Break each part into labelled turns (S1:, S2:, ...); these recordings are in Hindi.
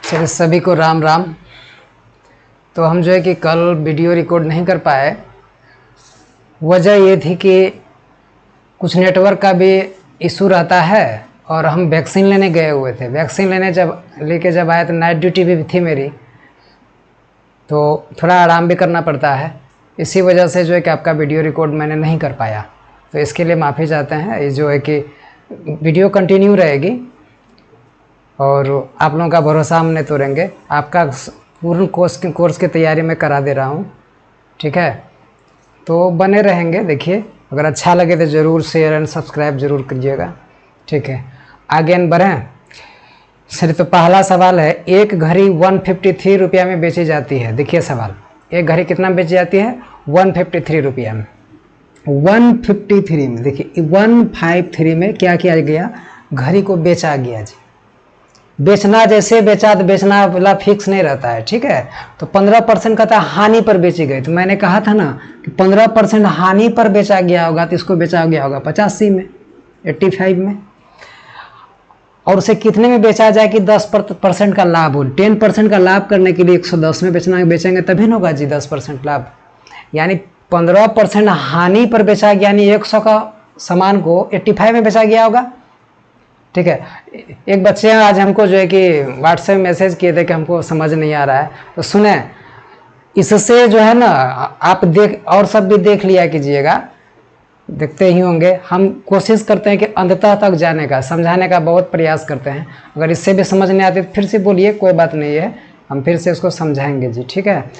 S1: चलिए सभी को राम राम। तो हम जो है कि कल वीडियो रिकॉर्ड नहीं कर पाए। वजह ये थी कि कुछ नेटवर्क का भी इशू रहता है और हम वैक्सीन लेने गए हुए थे। वैक्सीन जब आए तो नाइट ड्यूटी भी थी मेरी, तो थोड़ा आराम भी करना पड़ता है। इसी वजह से जो है कि आपका वीडियो रिकॉर्ड मैंने नहीं कर पाया, तो इसके लिए माफ़ी चाहते हैं। ये जो है कि वीडियो कंटिन्यू रहेगी और आप लोगों का भरोसा हम नहीं तोड़ेंगे। आपका पूर्ण कोर्स की तैयारी मैं करा दे रहा हूँ, ठीक है? तो बने रहेंगे। देखिए, अगर अच्छा लगे तो ज़रूर शेयर एंड सब्सक्राइब ज़रूर कीजिएगा, ठीक है? आगे बढ़ें। चलिए, तो पहला सवाल है, एक घड़ी 153 रुपया में बेची जाती है। देखिए सवाल, एक घड़ी कितना बेची जाती है? 153 रुपया में। 153 में, देखिए 153 में क्या किया गया? घड़ी को बेचा गया जी। बेचना जैसे बेचा तो बेचना वाला फिक्स नहीं रहता है, ठीक है? तो 15% का था हानि पर बेची गई। तो मैंने कहा था ना कि 15% हानि पर बेचा गया होगा, तो इसको बेचा गया होगा 85 में, 85 में। और उसे कितने में बेचा जाए कि 10% का लाभ हो? 10% का लाभ करने के लिए 110 में बेचेंगे तभी ना होगा जी 10% लाभ। यानी 15% हानि पर बेचा गया, यानी 100 का सामान को 85 में बेचा गया होगा, ठीक है? एक बच्चे आज हमको जो है कि व्हाट्सएप मैसेज किए थे कि हमको समझ नहीं आ रहा है, तो सुने, इससे जो है ना आप देख और सब भी देख लिया कीजिएगा, देखते ही होंगे। हम कोशिश करते हैं कि अंततः तक जाने का, समझाने का बहुत प्रयास करते हैं। अगर इससे भी समझ नहीं आती तो फिर से बोलिए, कोई बात नहीं है, हम फिर से इसको समझाएंगे जी, ठीक है?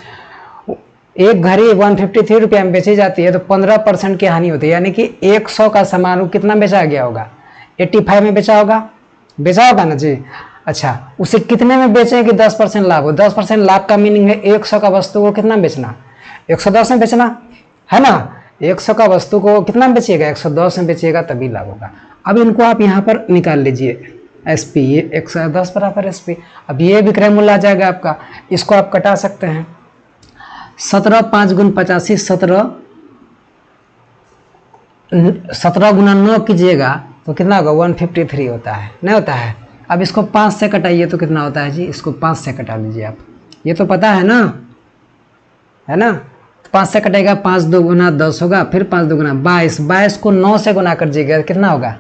S1: एक घड़ी 153 रुपया में बेची जाती है तो 15% की हानि होती है, यानी कि 100 का सामान कितना बेचा गया होगा? 85 में बेचा होगा ना जी। अच्छा, उसे कितने में बेचें कि 10% लाभ हो? 10% लाभ का मीनिंग है 100 का वस्तु को कितना बेचना? 110 में बेचना है ना। 100 का वस्तु को कितना में बेचिएगा? 110 में बेचिएगा, तभी लाभ होगा। अब इनको आप यहाँ पर निकाल लीजिए, SP, ये 110 बराबर SP। अब ये विक्रय मूल्य आ जाएगा आपका, इसको आप कटा सकते हैं। 17 5 गुण 85, 17 गुना 9 कीजिएगा तो कितना होगा? 153 होता है, नहीं होता है? अब इसको 5 से कटाइए तो कितना होता है जी? इसको 5 से कटा लीजिए आप, ये तो पता है ना, है ना? 5 से कटेगा, 5 2 गुना 10 होगा, फिर 5 2 गुना 22, 22 को 9 से गुना कर दीजिएगा, कितना होगा?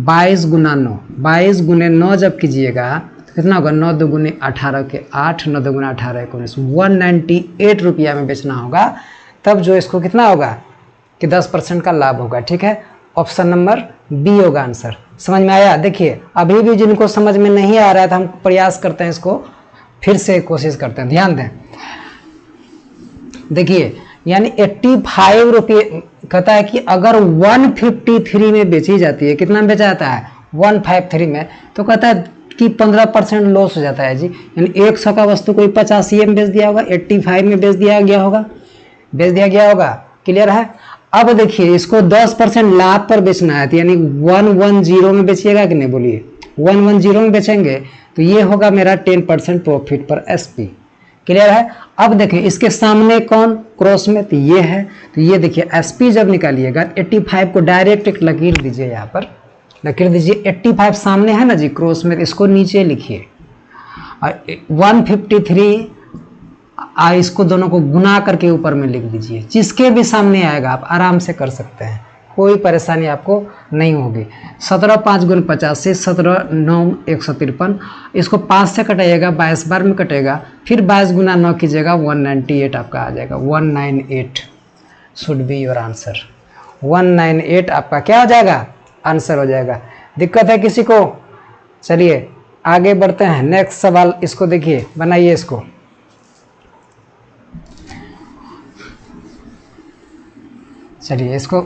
S1: 22 गुना 9, 22 गुने 9 जब कीजिएगा तो कितना होगा? 9 2 गुने 18 के 8, 9 2 गुना 18 19, 198 रुपया में बेचना होगा। तब जो इसको कितना होगा कि 10% का लाभ होगा, ठीक है? ऑप्शन नंबर बी होगा आंसर। समझ में आया? देखिए, अभी भी जिनको समझ में नहीं आ रहा है तो हम प्रयास करते हैं, इसको फिर से कोशिश करते हैं, ध्यान दें। देखिए, यानी 85 रुपये कहता है कि अगर 153 में बेची जाती है, कितना में बेचा जाता है? 153 में, तो कहता है कि 15% लॉस हो जाता है जी। यानी 100 का वस्तु कोई 85 में बेच दिया होगा, 85 में बेच दिया गया होगा। क्लियर है? अब देखिए, इसको 10% लाभ पर बेचना है, तो यानी 110 में बेचिएगा कि नहीं? बोलिए, 110 में बेचेंगे तो ये होगा मेरा 10% प्रॉफिट पर SP। क्लियर है? अब देखिए, इसके सामने कौन क्रॉस में? तो ये है। तो ये देखिए, SP जब निकालिएगा 85 को डायरेक्ट एक लकीर दीजिए, यहाँ पर लकीर दीजिए। 85 सामने है ना जी क्रॉस में, तो इसको नीचे लिखिए। 153 इसको दोनों को गुना करके ऊपर में लिख दीजिए। जिसके भी सामने आएगा आप आराम से कर सकते हैं, कोई परेशानी आपको नहीं होगी। 17 5 गुण 85, 17 9 153, इसको 5 से कटाइएगा, 22 बार में कटेगा, फिर 22 गुना 9 कीजिएगा, 198 आपका आ जाएगा। 198 शुड बी योर आंसर। 198 आपका क्या हो जाएगा? आंसर हो जाएगा। दिक्कत है किसी को? चलिए आगे बढ़ते हैं। नेक्स्ट सवाल, इसको देखिए, बनाइए इसको। चलिए इसको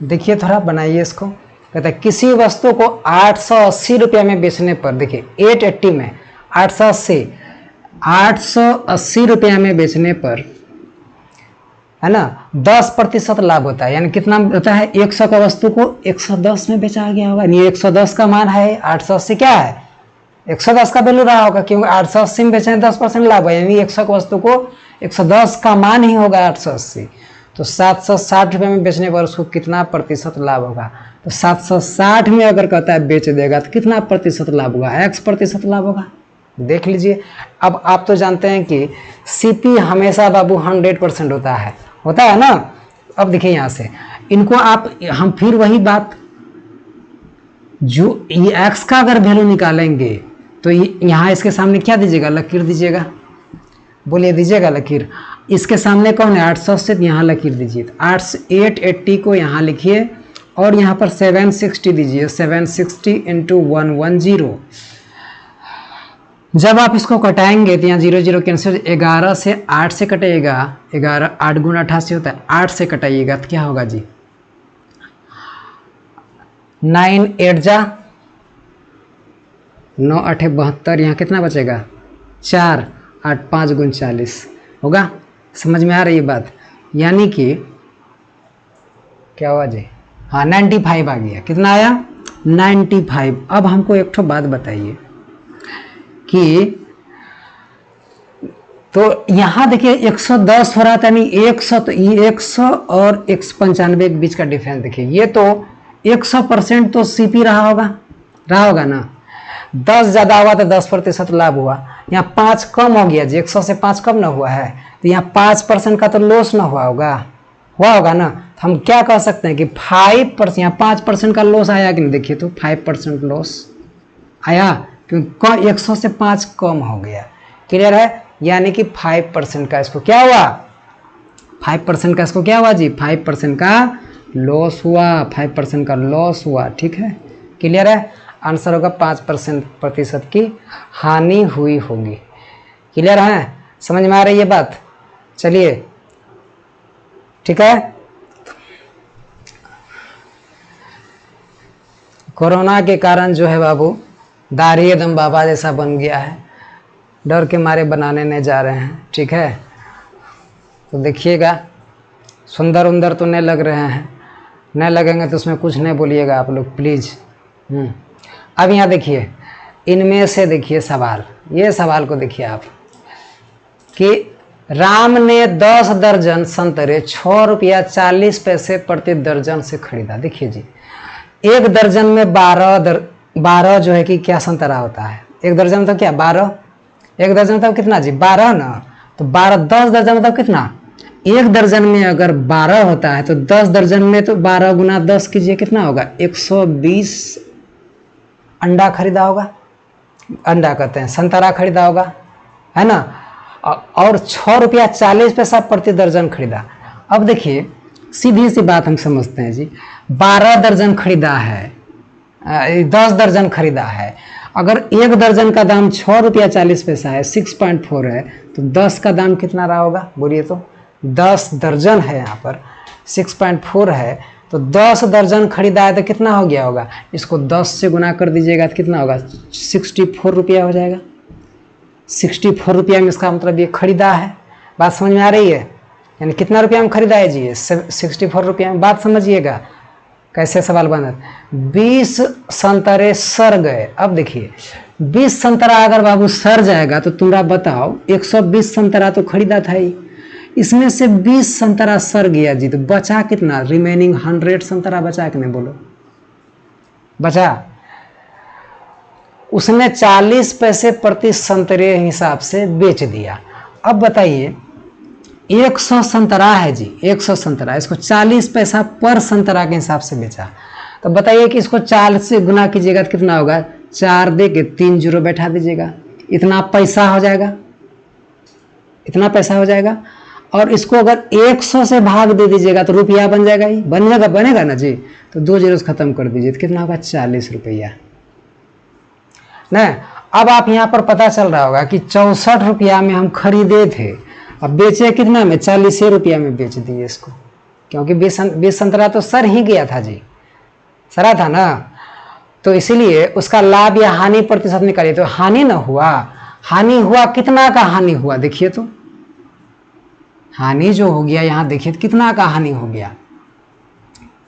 S1: देखिए, थोड़ा बनाइए इसको। कहता है किसी वस्तु को 880 रुपया में बेचने पर, देखिए 880 में 880 रुपया में बेचने पर, है ना, 10% लाभ होता है। यानी कितना होता है? 100 का वस्तु को 110 में बेचा गया होगा। ये 110 का मान है, 880 क्या है? 110 का वैल्यू रहा होगा, क्योंकि 880 में बेचने 10% लाभ है, यानी 100 का वस्तु को 110 का मान ही होगा 880। तो 760 रुपये में बेचने पर उसको कितना प्रतिशत लाभ होगा? तो 760 में अगर कहता है बेच देगा तो कितना प्रतिशत लाभ होगा? X% लाभ होगा। देख लीजिए। अब आप तो जानते हैं कि सीपी हमेशा बाबू 100% होता है ना। अब देखिए यहाँ से इनको आप, हम फिर वही बात, जो ये एक्स का अगर वैल्यू निकालेंगे तो यहाँ इसके सामने क्या दीजिएगा, लकीर दीजिएगा। बोलिए दीजिएगा लकीर। इसके सामने कौन है, 800 से यहाँ लकीर दीजिए। 880 को यहाँ लिखिए और यहाँ पर 760 दीजिए। 760 इंटू 110। जब आप इसको कटाएंगे तो यहाँ 0 0 कैंसिल, 11 से 8 से कटेगा। 11 8 गुना 88 होता है, 8 से कटाइएगा तो क्या होगा जी, 9 8 जा 9 8 72, यहाँ कितना बचेगा 4, 8 5 गुण 40 होगा। समझ में आ रही है बात। यानी कि क्या हुआ जी, हाँ 95 आ गया। कितना आया 95। अब हमको एक ठो बात बताइए कि तो यहाँ देखिए 110 हो रहा था, यानी 100, तो ये 100 और 195 के बीच का डिफरेंस देखिए। ये तो 100% तो सीपी रहा होगा ना। 10 ज़्यादा हुआ तो 10% लाभ हुआ। यहाँ 5 कम हो गया जी, 100 से 5 कम ना हुआ है, तो यहाँ 5% का तो लॉस ना हुआ होगा ना। तो हम क्या कह सकते हैं कि 5%, यहाँ 5% का लॉस आया कि नहीं, देखिए तो 5% लॉस आया, क्योंकि 100 से 5 कम हो गया। क्लियर है। यानी कि 5% का इसको क्या हुआ, 5% का इसको क्या हुआ जी, 5% का लॉस हुआ, 5% का लॉस हुआ। ठीक है, क्लियर है। आंसर होगा 5% की हानि हुई होगी। क्लियर है, समझ में आ रही है बात। चलिए ठीक है। कोरोना के कारण जो है बाबू दाढ़ी एकदम बाबा जैसा बन गया है, डर के मारे बनाने नहीं जा रहे हैं। ठीक है, तो देखिएगा, सुंदर उंदर तो नहीं लग रहे हैं, नहीं लगेंगे तो उसमें कुछ नहीं बोलिएगा आप लोग प्लीज़। अब यहाँ देखिए, इनमें से देखिए सवाल, ये सवाल को देखिए आप कि राम ने 10 दर्जन संतरे 6 रुपया 40 पैसे प्रति दर्जन से खरीदा। देखिए जी, एक दर्जन में 12 जो है कि क्या संतरा होता है, एक दर्जन मतलब क्या 12, एक दर्जन मतलब कितना जी 12 ना, तो 12 10 दर्जन मतलब कितना, एक दर्जन में अगर 12 होता है तो 10 दर्जन में तो 12 गुना 10 कीजिए कितना होगा, 120 अंडा खरीदा होगा, अंडा कहते हैं संतरा खरीदा होगा, है ना। और 6 रुपया 40 पैसा प्रति दर्जन खरीदा। अब देखिए सीधी सी बात हम समझते हैं जी, 12 दर्जन खरीदा है, 10 दर्जन खरीदा है, अगर एक दर्जन का दाम 6 रुपया 40 पैसा है, 6.4 है, तो 10 का दाम कितना रहा होगा बोलिए तो। 10 दर्जन है, यहाँ पर 6.4 है, तो 10 दर्जन खरीदा है तो कितना हो गया होगा, इसको 10 से गुना कर दीजिएगा तो कितना होगा, 64 रुपया हो जाएगा। 64 रुपया में इसका मतलब ये खरीदा है। बात समझ में आ रही है, यानी कितना रुपया में खरीदा है जी, 64 रुपया में। बात समझिएगा कैसे सवाल बना। 20 संतरे सड़ गए। अब देखिए 20 संतरा अगर बाबू सड़ जाएगा तो तुम्हारा बताओ, 120 संतरा तो खरीदा था ही, इसमें से 20 संतरा सड़ गया जी, तो बचा कितना, रिमेनिंग 100 संतरा बचा कि नहीं बोलो, बचा। उसने 40 पैसे प्रति संतरे हिसाब से बेच दिया। अब बताइए 100 संतरा है जी, 100 संतरा, इसको 40 पैसा पर संतरा के हिसाब से बेचा। तो बताइए कि इसको 4 से गुना कीजिएगा तो कितना होगा, 4 दे के 3 जीरो बैठा दीजिएगा, इतना पैसा हो जाएगा, इतना पैसा हो जाएगा। और इसको अगर 100 से भाग दे दीजिएगा तो रुपया बन जाएगा, ही बनेगा ना जी। तो 2 जीरो खत्म कर दीजिए तो कितना होगा, 40 रुपया ना। अब आप यहाँ पर पता चल रहा होगा कि 64 रुपया में हम खरीदे थे, अब बेचे कितना में, 40 रुपया में बेच दिए इसको, क्योंकि 20 संतरा तो सर ही गया था जी, सरा था ना। तो इसीलिए उसका लाभ या हानि प्रतिशत निकालिए, तो हानि ना हुआ, हानि हुआ कितना का हानि हुआ, देखिए तो हानि जो हो गया यहाँ देखिए कितना का हानि हो गया,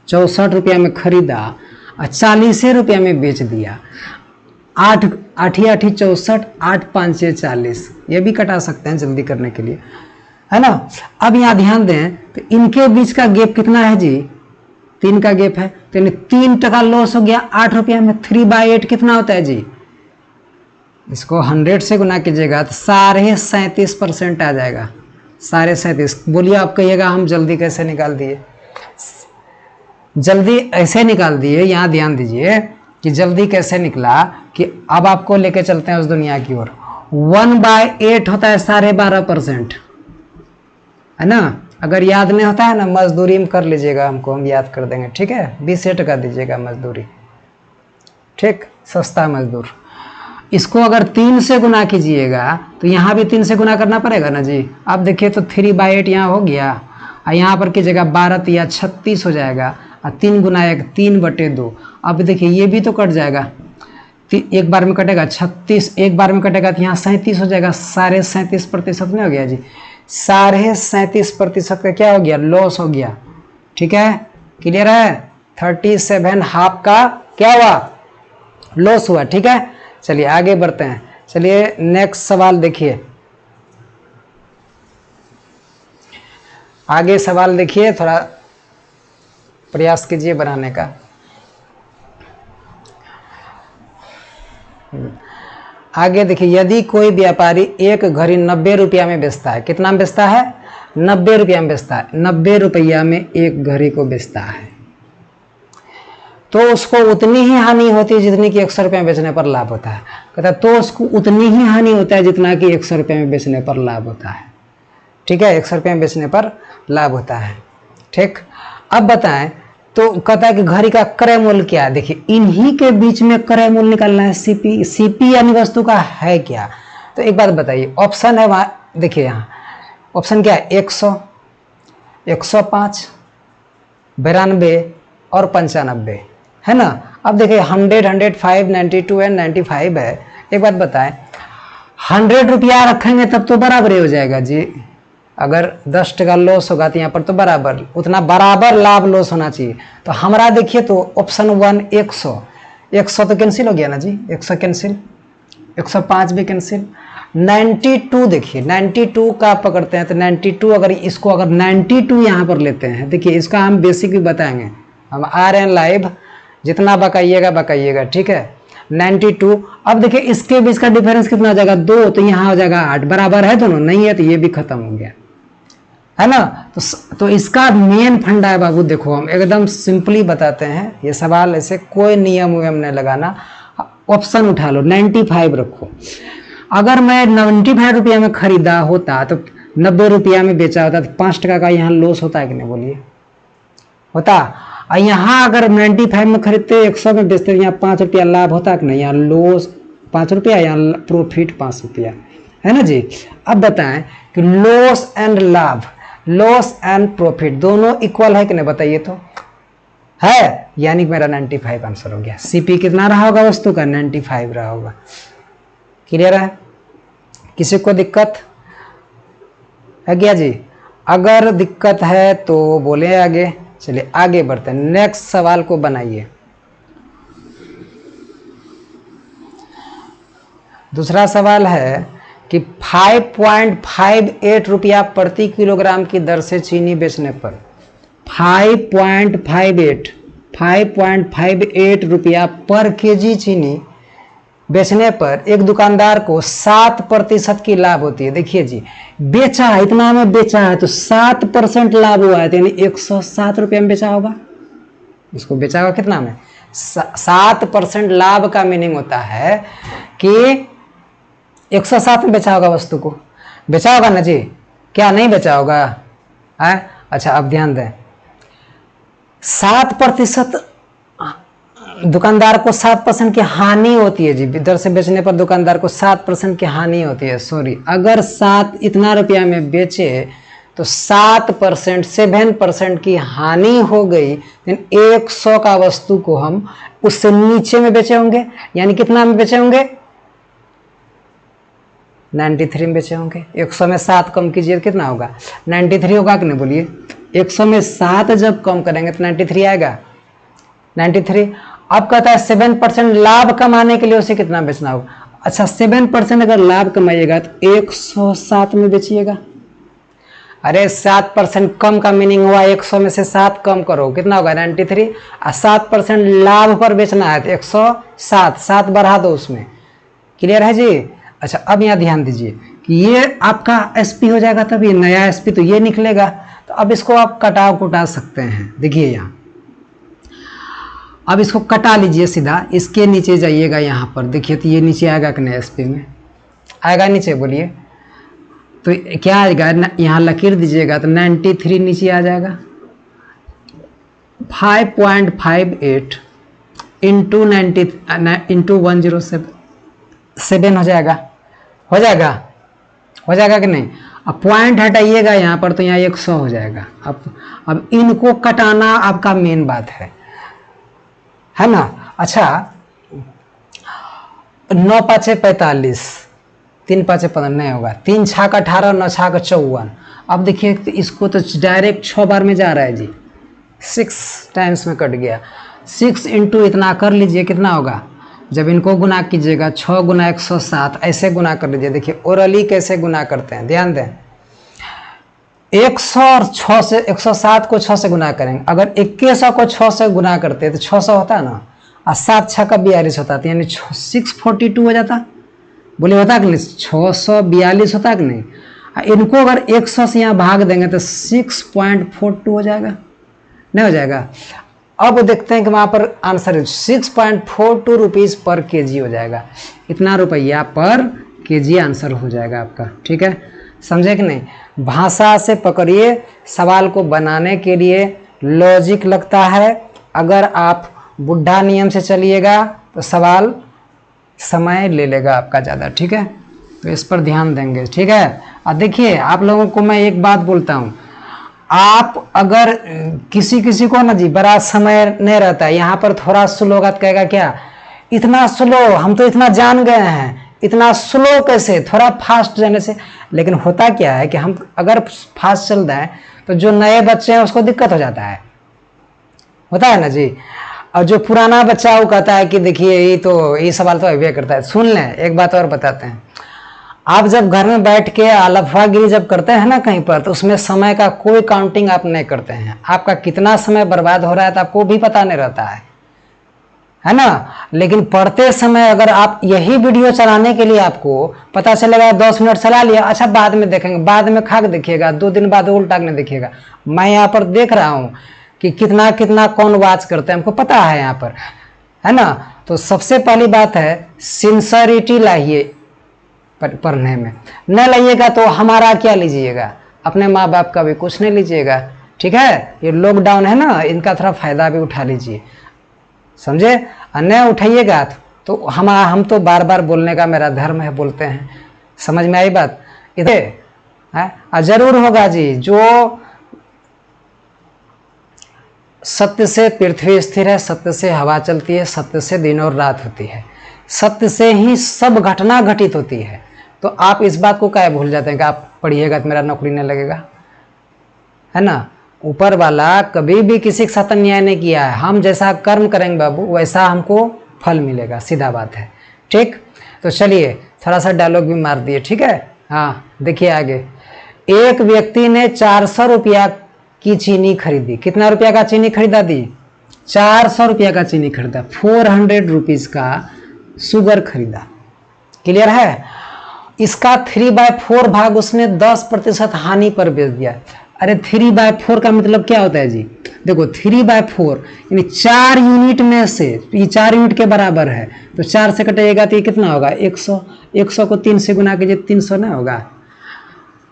S1: 64 रुपया में खरीदा और 40 रुपया में बेच दिया। 8 8 64, 8 5 40, ये भी कटा सकते हैं जल्दी करने के लिए, है ना। अब यहाँ ध्यान दें तो इनके बीच का गैप कितना है जी, 3 का गैप है, तो 3 टका लॉस हो गया। 8 रुपया में 3/8 कितना होता है जी, इसको 100 से गुना कीजिएगा तो 37.5% आ जाएगा। 37.5 बोलिए, आप कहिएगा हम जल्दी कैसे निकाल दिए। जल्दी ऐसे निकाल दिए, यहाँ ध्यान दीजिए कि जल्दी कैसे निकला कि अब आपको लेके चलते हैं उस दुनिया की ओर। 1/8 होता है 12.5%, है ना। अगर याद नहीं होता है ना, मजदूरी में कर लीजिएगा, हमको हम याद कर देंगे, ठीक है। 20 टका दीजिएगा मजदूरी, ठीक, सस्ता मजदूर। इसको अगर 3 से गुना कीजिएगा तो यहाँ भी 3 से गुना करना पड़ेगा ना जी। अब देखिए तो 3/8 यहाँ हो गया, और यहाँ पर कीजिएगा 12 या 36 हो जाएगा, और 3 गुना 1 3/2। अब देखिए ये भी तो कट जाएगा, एक बार में कटेगा 36, एक बार में कटेगा तो यहाँ 37 हो जाएगा। 37.5% नहीं हो गया जी। 37.5% का क्या हो गया, लॉस हो गया, ठीक है, क्लियर है। 37.5 का क्या हुआ, लॉस हुआ, ठीक है। चलिए आगे बढ़ते हैं। चलिए नेक्स्ट सवाल देखिए, आगे सवाल देखिए, थोड़ा प्रयास कीजिए बनाने का। आगे देखिए, यदि कोई व्यापारी एक घड़ी 90 रुपया में बेचता है, कितना में बेचता है, 90 रुपया में बेचता है, 90 रुपया में एक घड़ी को बेचता है, तो उसको उतनी ही हानि होती है जितनी कि 100 रुपये में बेचने पर लाभ होता है। कहता है तो उसको उतनी ही हानि होता है जितना कि 100 रुपये में बेचने पर लाभ होता है, ठीक है, 100 रुपये में बेचने पर लाभ होता है, ठीक। अब बताएं, तो कहता है कि घड़ी का क्रय मूल्य क्या है। देखिए इन्हीं के बीच में क्रय मूल्य निकालना है। सीपी, सीपी यानी वस्तु का है क्या। तो एक बात बताइए, ऑप्शन है वहाँ, देखिए यहाँ ऑप्शन क्या है, 100, 105, 92 और 95, है ना। अब देखिए 100, 105, 92 एंड 95 है। एक बात बताएं, 100 रुपया रखेंगे तब तो बराबर ही हो जाएगा जी। अगर 10 टका लॉस होगा तो यहाँ पर तो बराबर, उतना बराबर लाभ लॉस होना चाहिए। तो हमारा देखिए तो ऑप्शन 1 100, 100 तो कैंसिल हो गया ना जी, 100 कैंसिल, 105 भी कैंसिल। 92 देखिए, 92 का पकड़ते हैं तो 92, अगर इसको अगर 92 यहाँ पर लेते हैं, देखिए इसका हम बेसिक भी बताएंगे, हम आ रहे हैं लाइव, जितना बकाइएगा बकाइएगा, ठीक है। 92, अब देखिए इसके बीच का डिफरेंस कितना हो जाएगा, 2, तो यहाँ हो जाएगा 8, बराबर है दोनों, नहीं है तो ये भी खत्म हो गया, है ना। तो इसका मेन फंडा है बाबू, देखो हम एकदम सिंपली बताते हैं, ये सवाल ऐसे कोई नियम वियम नहीं लगाना। ऑप्शन उठा लो, 95 रखो। अगर मैं 95 रुपया में खरीदा होता तो 90 रुपया में बेचा होता तो 5 टका का यहाँ लॉस होता है कि नहीं, बोलिए, होता। और यहाँ अगर 95 में खरीदते 100 में बेचते, यहाँ 5 रुपया लाभ होता कि नहीं, यहाँ लॉस 5 रुपया, यहाँ प्रॉफिट 5 रुपया, है ना जी। अब बताएं कि लॉस एंड लाभ, लॉस एंड प्रॉफिट दोनों इक्वल है कि नहीं, बताइए तो, है, यानी मेरा 95 आंसर हो गया। सीपी कितना रहा होगा वस्तु का, 95 रहा होगा। क्लियर है, किसी को दिक्कत है क्या जी। अगर दिक्कत है तो बोले आगे। चलिए आगे बढ़ते हैं, नेक्स्ट सवाल को बनाइए। दूसरा सवाल है कि 5.58 रुपया प्रति किलोग्राम की दर से चीनी बेचने पर 5.58 रुपया पर केजी चीनी बेचने पर एक दुकानदार को 7% की लाभ होती है। देखिए जी, बेचा है, इतना में बेचा है तो 7% लाभ हुआ है, तो यानी 107 रुपये में बेचा होगा। इसको बेचा होगा कितना में, 7% लाभ का मीनिंग होता है कि 107 में बेचा होगा वस्तु को, बेचा होगा ना जी, क्या नहीं बेचा होगा है। अच्छा अब ध्यान दें, 7% दुकानदार को 7% की हानि होती है जी, दर से बेचने पर दुकानदार को 7% की हानि होती है। सॉरी, अगर 7 इतना रुपया में बेचे तो 7%, 7% की हानि हो गई, लेकिन 100 का वस्तु को हम उससे नीचे में बेचे होंगे, यानी कितना में बेचे होंगे, 93 में बेचे होंगे। 100 में 7 कम कीजिए कितना होगा, 93 होगा कि नहीं, बोलिए। 100 में 7 जब कम करेंगे तो 93 आएगा, 93। अब कहता है 7% लाभ कमाने के लिए उसे कितना बेचना होगा। अच्छा 7% अगर लाभ कमाइएगा तो 107 में बेचिएगा। अरे 7% कम का मीनिंग हुआ 100 में से 7 कम करो, कितना होगा 93, और 7% लाभ पर बेचना है तो 107, 7 बढ़ा दो उसमें, क्लियर है जी। अच्छा अब यहाँ ध्यान दीजिए कि ये आपका एसपी हो जाएगा, तब ये नया एसपी तो ये निकलेगा। तो अब इसको आप कटा सकते हैं। देखिए यहाँ अब इसको कटा लीजिए सीधा, इसके नीचे जाइएगा यहाँ पर, देखिए तो ये नीचे आएगा कि नहीं, एसपी में आएगा नीचे, बोलिए तो क्या आएगा, यहाँ लकीर दीजिएगा तो 93 नीचे आ जाएगा। 5.58 इंटू 90 इंटू 107 हो जाएगा, हो जाएगा, हो जाएगा कि नहीं। अब पॉइंट हटाइएगा यहाँ पर तो यहाँ 100 हो जाएगा। अब इनको कटाना आपका मेन बात है ना। अच्छा 9 पाँचे 45, 3 पाँचे 15 नहीं होगा, 3 छाक 18, 9 छाक 54। अब देखिए तो इसको तो डायरेक्ट 6 बार में जा रहा है जी, 6 टाइम्स में कट गया। 6 इंटू इतना कर लीजिए, कितना होगा, जब इनको गुना कीजिएगा 6 गुना 107, ऐसे गुना कर लीजिए। देखिए ओरली कैसे गुना करते हैं, ध्यान दें। 100 और 6 से 107 को 6 से गुना करेंगे, अगर 2100 को 6 से गुना करते हैं तो 600 होता है ना, और 7 6 का 42 होता है, यानी 642 हो जाता। बोले होता कि नहीं, 642 होता कि नहीं। इनको अगर 100 से यहाँ भाग देंगे तो 6.42 हो जाएगा, नहीं हो जाएगा। अब देखते हैं कि वहाँ पर आंसर 6.42 रुपीज़ पर केजी हो जाएगा, इतना रुपया पर केजी आंसर हो जाएगा आपका। ठीक है, समझे कि नहीं। भाषा से पकड़िए, सवाल को बनाने के लिए लॉजिक लगता है। अगर आप बुढ़ा नियम से चलिएगा तो सवाल समय ले लेगा आपका ज़्यादा। ठीक है, तो इस पर ध्यान देंगे। ठीक है, और देखिए आप लोगों को मैं एक बात बोलता हूँ, आप अगर किसी को ना जी बड़ा समय नहीं रहता है, यहाँ पर थोड़ा स्लो होगा तो कहेगा क्या इतना स्लो, हम तो इतना जान गए हैं, इतना स्लो कैसे, थोड़ा फास्ट जाने से। लेकिन होता क्या है कि हम अगर फास्ट चल रहे हैं तो जो नए बच्चे हैं उसको दिक्कत हो जाता है, होता है ना जी। और जो पुराना बच्चा वो कहता है कि देखिए ये सवाल तो अभी करता है। सुन लें, एक बात और बताते हैं, आप जब घर में बैठ के लफागिरी जब करते हैं ना कहीं पर, तो उसमें समय का कोई काउंटिंग आप नहीं करते हैं। आपका कितना समय बर्बाद हो रहा है तो आपको भी पता नहीं रहता है ना। लेकिन पढ़ते समय अगर आप यही वीडियो चलाने के लिए आपको पता चलेगा 10 मिनट चला लिया, अच्छा बाद में देखेंगे, बाद में खाक देखिएगा, 2 दिन बाद उल्टा नहीं देखिएगा। मैं यहाँ पर देख रहा हूँ कि कितना कितना कौन वॉच करते हैं, हमको पता है यहाँ पर, है ना। तो सबसे पहली बात है सिंसरिटी लाइए पढ़ने में, न लाइएगा तो हमारा क्या लीजिएगा, अपने माँ बाप का भी कुछ नहीं लीजिएगा। ठीक है, ये लॉकडाउन है ना, इनका थोड़ा फायदा भी उठा लीजिए, समझे। न उठाइएगा तो हम तो बार बार बोलने का मेरा धर्म है, बोलते हैं। समझ में आई बात। इधर जरूर होगा जी, जो सत्य से पृथ्वी स्थिर है, सत्य से हवा चलती है, सत्य से दिन और रात होती है, सत्य से ही सब घटना घटित होती है। तो आप इस बात को क्या भूल जाते हैं कि आप पढ़िएगा तो मेरा नौकरी नहीं लगेगा, है ना। ऊपर वाला कभी भी किसी के साथ अन्याय नहीं किया है। हम जैसा कर्म करेंगे बाबू वैसा हमको फल मिलेगा, सीधा बात है। ठीक, तो चलिए थोड़ा सा डायलॉग भी मार दिए। ठीक है, हाँ देखिए आगे। एक व्यक्ति ने 400 रुपया की चीनी खरीदी। कितना रुपया का चीनी खरीदा दी, 400 रुपया का चीनी खरीदा। 400 रुपीज़ का शुगर खरीदा। क्लियर है। इसका 3/4 भाग उसने 10% हानि पर बेच दिया। अरे 3/4 का मतलब क्या होता है जी, देखो 3/4 यानी 4 यूनिट में से, ये 4 यूनिट के बराबर है, तो 4 से कटेगा तो ये कितना होगा 100। 100 को 3 से गुना कीजिए 300 नहीं होगा।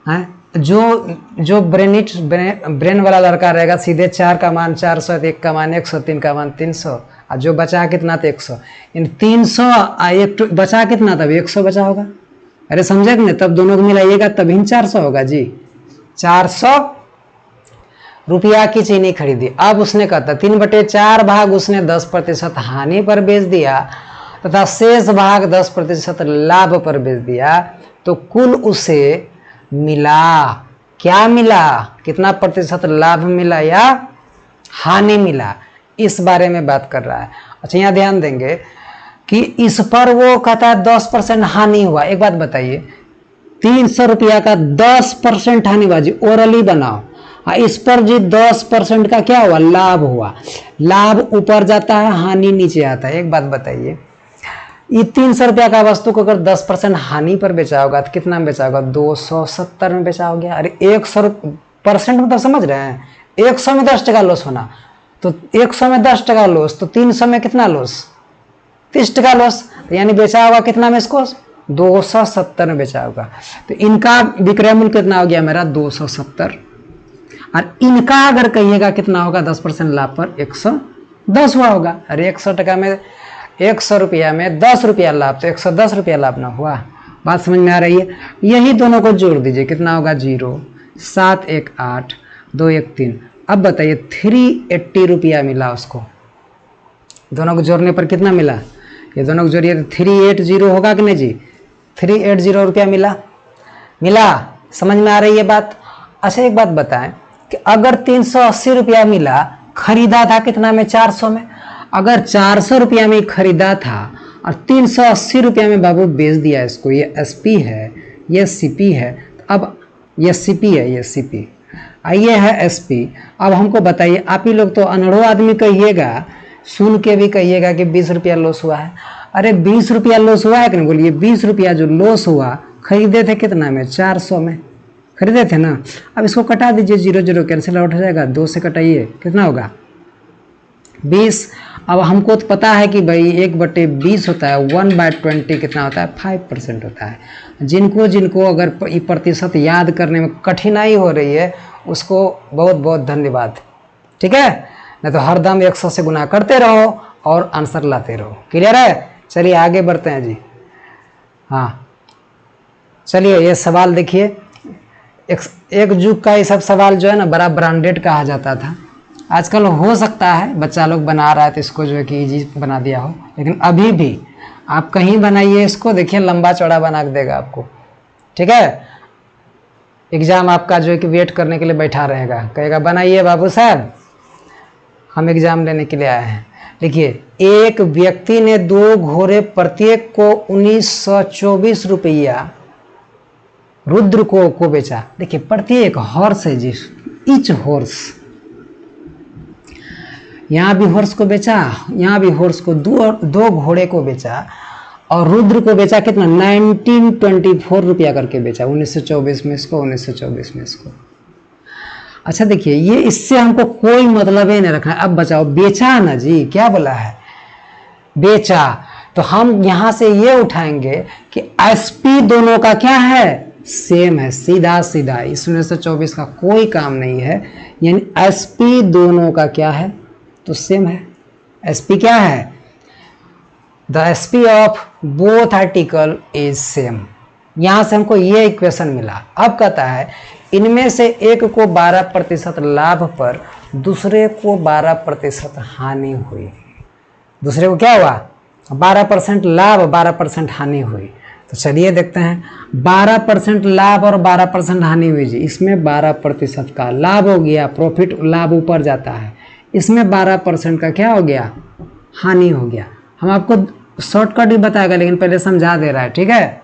S1: है जो ब्रेन वाला लड़का रहेगा सीधे 4 का मान 400, 1 का मान 100, 3 का मान 300, और जो बचा कितना था 100, यानी 300 एक बचा कितना था 100 बचा होगा। अरे समझे कि नहीं, तब दोनों को मिलाइएगा तभी 400 होगा जी। 400 रुपया की चीनी खरीदी। अब उसने कहता 3/4 भाग उसने 10% हानि पर बेच दिया तथा शेष भाग 10% लाभ पर बेच दिया, तो कुल उसे मिला क्या मिला, कितना प्रतिशत लाभ मिला या हानि मिला, इस बारे में बात कर रहा है। अच्छा यहाँ ध्यान देंगे कि इस पर वो कहता है 10% हानि हुआ। एक बात बताइए, 300 रुपया का 10% हानि हुआ जी, ओरली बनाओ। इस पर जी 10% का क्या हुआ, लाभ हुआ। लाभ ऊपर जाता है, हानि नीचे आता है। एक बात बताइए, ये 300 रुपया का वस्तु को अगर 10% हानि पर बेचा होगा तो कितना में बेचा होगा? 270 में बेचा हो गया। अरे 100% मतलब समझ रहे हैं, 100 में 10 टका लॉस होना, तो 100 में 10 टका लॉस, तो 300 में कितना लॉस? 30 टका लॉस। यानी बेचा होगा कितना में इसको? 270 में बेचा होगा। तो इनका विक्रय मूल्य कितना हो गया मेरा? 270। और इनका अगर कहिएगा कितना होगा 10% लाभ पर? 110 हुआ होगा। अरे 100 टका में 100 रुपया में 10 रुपया लाभ, तो 110 रुपया लाभ ना हुआ? बात समझ में आ रही है? यही दोनों को जोड़ दीजिए, कितना होगा? 0 7 1 8 2 1 3। अब बताइए 380 रुपया मिला उसको, दोनों को जोड़ने पर कितना मिला? ये दोनों को जोड़िए तो 380 होगा कि नहीं जी? 380 रुपया मिला। मिला, समझ में आ रही है बात? अच्छा एक बात बताएं कि अगर 380 रुपया मिला, खरीदा था कितना में? 400 में। अगर 400 रुपया में खरीदा था और 380 रुपया में बाबू बेच दिया इसको, ये एसपी है, ये सीपी है, अब ये सीपी है, ये सीपी, ये है एसपी। अब हमको बताइए, आप ही लोग तो अनड़ो आदमी कहिएगा, सुन के भी कहिएगा कि 20 रुपया लॉस हुआ है। अरे 20 रुपया लॉस हुआ है कि नहीं? बोलिए 20 रुपया जो लॉस हुआ, खरीदे थे कितना में? 400 में खरीदे थे ना। अब इसको कटा दीजिए, 0 0 कैंसिल आउट हो जाएगा, 2 से कटाइए, कितना होगा? 20। अब हमको तो पता है कि भाई 1/20 होता है, 1/20 कितना होता है? 5% होता है। जिनको जिनको अगर प्रतिशत याद करने में कठिनाई हो रही है उसको बहुत बहुत धन्यवाद, ठीक है? नहीं तो हरदम 100 से गुना करते रहो और आंसर लाते रहो। क्लियर है? चलिए आगे बढ़ते हैं जी। हाँ चलिए, ये सवाल देखिए। एक जुग का ये सब सवाल जो है ना बड़ा ब्रांडेड कहा जाता था। आजकल हो सकता है बच्चा लोग बना रहा है तो इसको जो है कि ईजी बना दिया हो, लेकिन अभी भी आप कहीं बनाइए इसको, देखिए लंबा चौड़ा बना के देगा आपको, ठीक है? एग्जाम आपका जो है कि वेट करने के लिए बैठा रहेगा, कहेगा बनाइए बाबू साहब, हम एग्जाम लेने के लिए आए हैं। देखिए, एक व्यक्ति ने 2 घोड़े प्रत्येक को 1924 रुपया रुद्र को बेचा। देखिए प्रत्येक हॉर्स है जी, ईच हॉर्स, यहाँ भी हॉर्स को बेचा, यहाँ भी हॉर्स को, 2 घोड़े को बेचा, और रुद्र को बेचा कितना? 1924 रुपया करके बेचा। 1924 में इसको, 1924 में इसको। अच्छा देखिए, ये इससे हमको कोई मतलब ही नहीं रखना। अब बचाओ, बेचा ना जी, क्या बोला है? बेचा। तो हम यहां से ये उठाएंगे कि एसपी दोनों का क्या है? सेम है, सीधा सीधा। इस 1924 का कोई काम नहीं है, यानी एसपी दोनों का क्या है? तो सेम है। एसपी क्या है? The SP of both article is same. यहां से हमको ये इक्वेशन मिला। अब कहता है इनमें से एक को 12% लाभ पर दूसरे को 12% हानि हुई। दूसरे को क्या हुआ? 12% लाभ, 12% हानि हुई। तो चलिए देखते हैं, 12% लाभ और 12% हानि हुई जी। इसमें 12% का लाभ हो गया, प्रॉफिट, लाभ ऊपर जाता है। इसमें 12% का क्या हो गया? हानि हो गया। हम आपको शॉर्टकट भी बताएगा, लेकिन पहले समझा दे रहा है, ठीक है?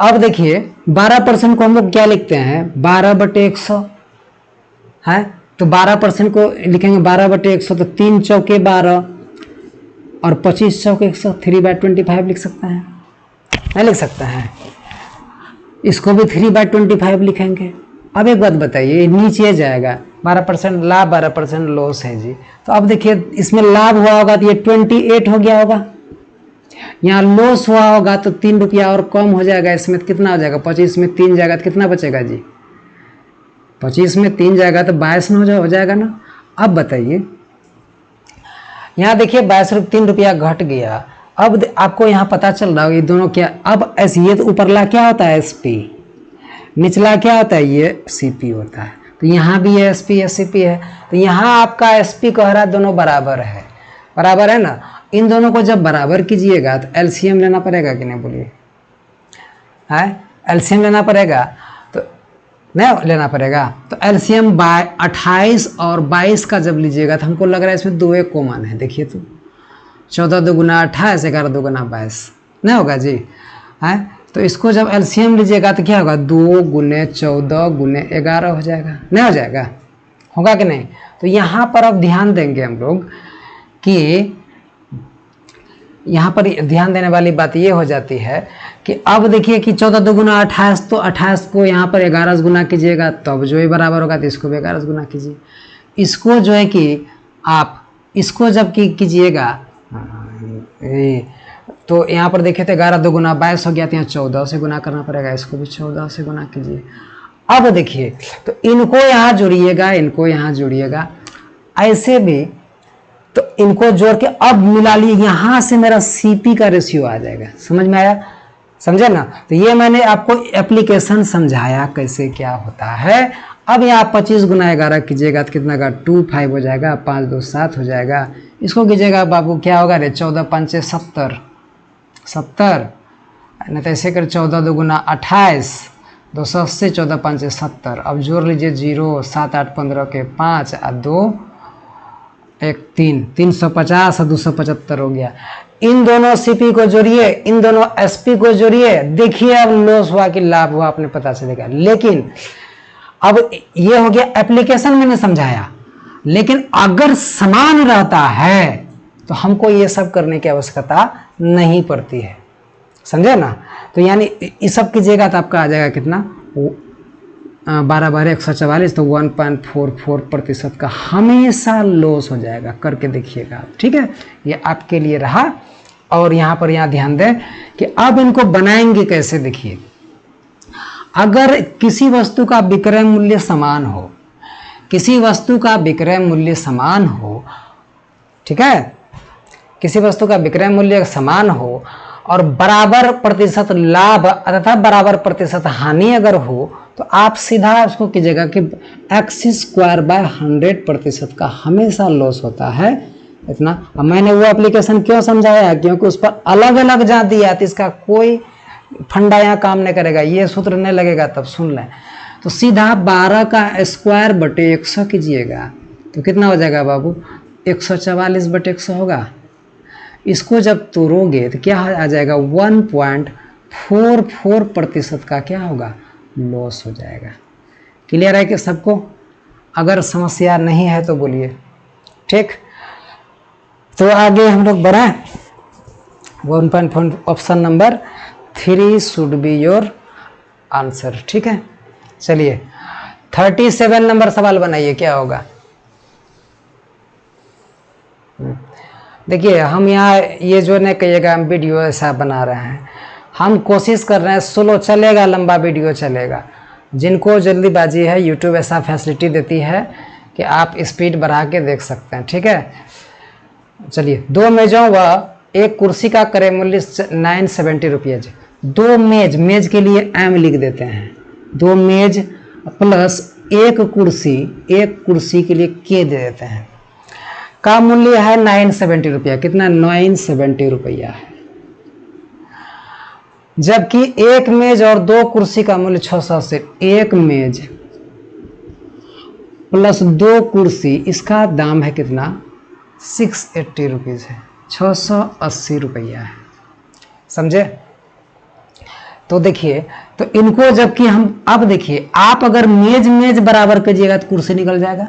S1: अब देखिए 12% को हम लोग क्या लिखते हैं? 12/100 है, तो 12% को लिखेंगे 12/100, तो 3 चौके 12 और 25 चौके 100, 3/25 लिख सकते हैं, नहीं लिख सकते हैं? इसको भी 3/25 लिखेंगे। अब एक बात बताइए, नीचे जाएगा 12% लाभ, 12% लॉस है जी। तो अब देखिए इसमें लाभ हुआ होगा तो ये 28 हो गया होगा, यहाँ लॉस हुआ होगा तो 3 रुपया और कम हो जाएगा। इसमें कितना हो जाएगा? 25 में 3 जाएगा तो कितना बचेगा जी? 25 में 3 जाएगा तो 22 में हो जाएगा ना। अब बताइए, यहाँ देखिए 3 रुपया घट गया। अब आपको यहाँ पता चल रहा है ये दोनों क्या? अब ऐसे ये तो ऊपरला क्या होता है? एसपी, निचला क्या होता है? ये सीपी होता है। तो यहाँ भी ये एसपी है, सीपी है। तो यहाँ आपका एसपी कह रहा है दोनों बराबर है, बराबर है ना। इन दोनों को जब बराबर कीजिएगा तो एलसीएम लेना पड़ेगा कि नहीं? बोलिए, है एलसीएम लेना पड़ेगा? तो नहीं लेना पड़ेगा। तो एलसीएम 28 और 22 का जब लीजिएगा तो हमको लग रहा है इसमें 2 एक कॉमन है। देखिए तो 14 दूगुना 28, 11 दूगुना 22 नहीं होगा जी, है? तो इसको जब एलसीएम लीजिएगा तो क्या होगा? 2 गुने 14 गुने 11 हो जाएगा, नहीं हो जाएगा? होगा कि नहीं? तो यहाँ पर अब ध्यान देंगे हम लोग कि यहाँ पर ध्यान देने वाली बात ये हो जाती है कि अब देखिए कि 14 दूगुना 28, तो 28 को यहाँ पर 11 से गुना कीजिएगा तब जो ये बराबर होगा, तो इसको भी 11 से गुना कीजिए। इसको जो है कि आप इसको जब कीजिएगा तो यहाँ पर देखिए तो 11 दूगुना 22 हो गया, तो यहाँ 14 से गुना करना पड़ेगा, इसको भी 14 से गुना कीजिए। अब देखिए तो इनको यहाँ जोड़िएगा, इनको यहाँ जोड़िएगा, ऐसे भी तो इनको जोड़ के अब मिला लिए, यहाँ से मेरा सीपी का रेशियो आ जाएगा। समझ में आया? समझे ना? तो ये मैंने आपको एप्लीकेशन समझाया कैसे क्या होता है। अब यहाँ 25 गुना 11 कीजिएगा तो कितना का 25 हो जाएगा, 5 2 7 हो जाएगा। इसको कीजिएगा बाबू, क्या होगा रे, 14 5 70, 70 नहीं तो ऐसे कर 14 दूगुना 28, 280, 14 5 70। अब जोड़ लीजिए 0 7 8 15 के 5 और 2 1 3, 350 और 275 हो गया। इन दोनों सीपी को जोड़िए, इन दोनों एसपी को जोड़िए, देखिए अब लॉस हुआ कि लाभ हुआ आपने पता चलेगा। लेकिन अब ये हो गया एप्लीकेशन मैंने समझाया, लेकिन अगर समान रहता है तो हमको ये सब करने की आवश्यकता नहीं पड़ती है। समझे ना? तो यानी इस सब कीजिएगा तो आपका आ जाएगा कितना, 12 12 144, तो 1.44% का हमेशा लॉस हो जाएगा। करके देखिएगा आप, ठीक है? ये आपके लिए रहा। और यहाँ पर यहाँ ध्यान दें कि अब इनको बनाएंगे कैसे। देखिए, अगर किसी वस्तु का विक्रय मूल्य समान हो, किसी वस्तु का विक्रय मूल्य समान हो, ठीक है, किसी वस्तु का विक्रय मूल्य समान हो और बराबर प्रतिशत लाभ तथा बराबर प्रतिशत हानि अगर हो, तो आप सीधा उसको कीजिएगा कि x²/100% का हमेशा लॉस होता है इतना। अब मैंने वो एप्लीकेशन क्यों समझाया, क्योंकि उस पर अलग अलग जा दिया तो इसका कोई फंडा यहाँ काम नहीं करेगा, ये सूत्र नहीं लगेगा। तब सुन लें, तो सीधा 12 का स्क्वायर बटे 100 कीजिएगा तो कितना हो जाएगा बाबू, 144 बटे 100 होगा। इसको जब तोड़ोगे तो क्या आ जाएगा, 1.44% का क्या होगा, लॉस हो जाएगा। क्लियर है कि सबको? अगर समस्या नहीं है तो बोलिए, ठीक? तो आगे हम लोग बढ़ाएं। 1.4 option number 3 should be your answer, ठीक है? चलिए 37 नंबर सवाल बनाइए, क्या होगा। देखिए हम यहाँ ये जो नहीं कहिएगा हम वीडियो ऐसा बना रहे हैं, हम कोशिश कर रहे हैं स्लो चलेगा, लंबा वीडियो चलेगा। जिनको जल्दीबाजी है, यूट्यूब ऐसा फैसिलिटी देती है कि आप स्पीड बढ़ा के देख सकते हैं, ठीक है? चलिए, 2 मेजों व एक कुर्सी का क्रय मूल्य 970 रुपये। 2 मेज, मेज के लिए एम लिख देते हैं, 2 मेज प्लस एक कुर्सी के लिए के दे देते हैं, का मूल्य है 970 रुपया। कितना, 970 रुपया है। जबकि एक मेज और 2 कुर्सी का मूल्य 680। एक मेज प्लस 2 कुर्सी, इसका दाम है कितना, 680 रुपीज़ है, 680 रुपया है। समझे? तो देखिए, तो इनको जबकि हम, अब देखिए आप अगर मेज बराबर कीजिएगा तो कुर्सी निकल जाएगा,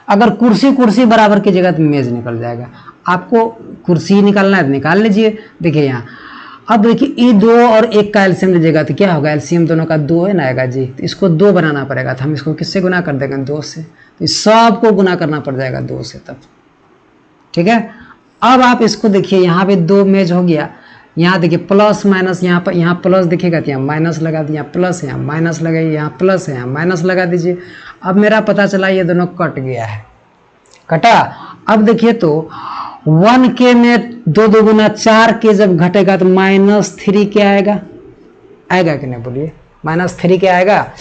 S1: अगर कुर्सी बराबर कीजिएगा तो मेज निकल जाएगा। आपको कुर्सी निकालना है तो निकाल लीजिए। देखिए यहाँ, अब देखिए ये 2 और 1 का एलसीएम लीजिएगा तो क्या होगा, एलसीएम दोनों का 2 है ना आएगा जी, तो इसको 2 बनाना पड़ेगा। तो हम इसको किससे गुना कर देंगे, 2 से। तो इस सब को गुना करना पड़ जाएगा 2 से तब, ठीक है? अब आप इसको देखिए, यहाँ पे 2 मेज हो गया, यहाँ देखिए प्लस माइनस, यहाँ पर यहाँ प्लस दिखेगा तो यहाँ माइनस लगा दिया, प्लस यहाँ माइनस लगाइए, यहाँ प्लस है यहाँ माइनस लगा दीजिए। अब मेरा पता चला ये दोनों कट गया है, कटा। अब देखिए तो 1K में 2 2 4 के जब घटेगा तो -3 के आएगा, आएगा कि नहीं बोलिए, -3 के आएगा।